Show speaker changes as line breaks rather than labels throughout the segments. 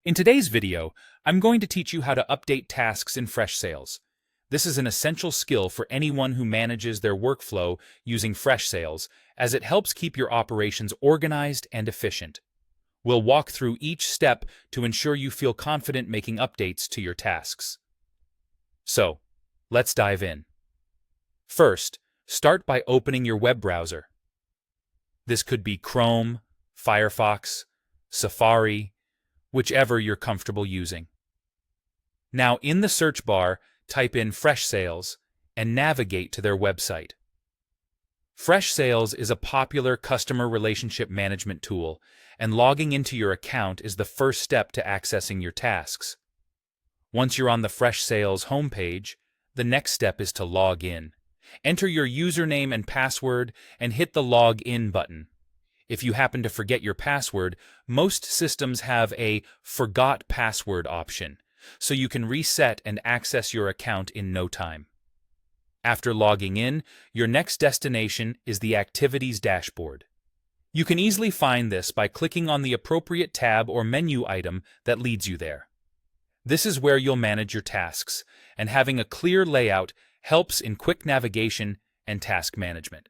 In today's video, I'm going to teach you how to update tasks in Freshsales. This is an essential skill for anyone who manages their workflow using Freshsales, as it helps keep your operations organized and efficient. We'll walk through each step to ensure you feel confident making updates to your tasks. So, let's dive in. First, start by opening your web browser. This could be Chrome, Firefox, Safari, whichever you're comfortable using. Now, in the search bar, type in Freshsales and navigate to their website. Freshsales is a popular customer relationship management tool, and logging into your account is the first step to accessing your tasks. Once you're on the Freshsales homepage, the next step is to log in. Enter your username and password and hit the Log In button. If you happen to forget your password, most systems have a Forgot Password option, so you can reset and access your account in no time. After logging in, your next destination is the Activities dashboard. You can easily find this by clicking on the appropriate tab or menu item that leads you there. This is where you'll manage your tasks, and having a clear layout helps in quick navigation and task management.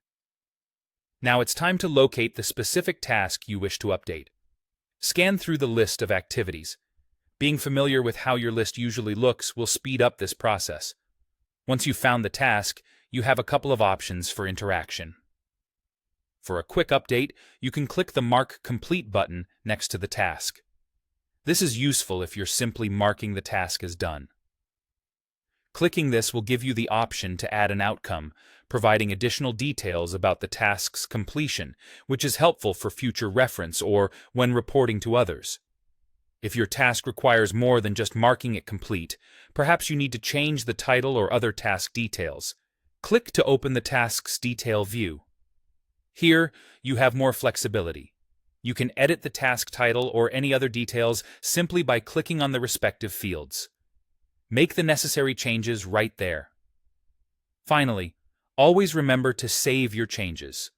Now it's time to locate the specific task you wish to update. Scan through the list of activities. Being familiar with how your list usually looks will speed up this process. Once you've found the task, you have a couple of options for interaction. For a quick update, you can click the Mark Complete button next to the task. This is useful if you're simply marking the task as done. Clicking this will give you the option to add an outcome, providing additional details about the task's completion, which is helpful for future reference or when reporting to others. If your task requires more than just marking it complete, perhaps you need to change the title or other task details. Click to open the task's detail view. Here, you have more flexibility. You can edit the task title or any other details simply by clicking on the respective fields. Make the necessary changes right there. Finally, always remember to save your changes.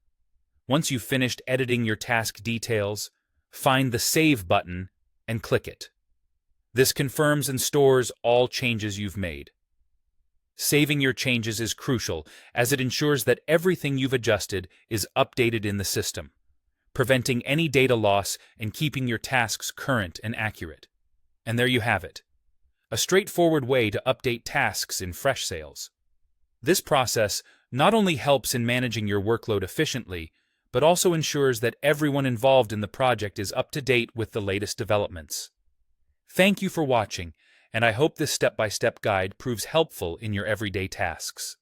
Once you've finished editing your task details, find the Save button and click it. This confirms and stores all changes you've made. Saving your changes is crucial, as it ensures that everything you've adjusted is updated in the system, preventing any data loss and keeping your tasks current and accurate. And there you have it. A straightforward way to update tasks in Freshsales. This process not only helps in managing your workload efficiently, but also ensures that everyone involved in the project is up to date with the latest developments. Thank you for watching, and I hope this step-by-step guide proves helpful in your everyday tasks.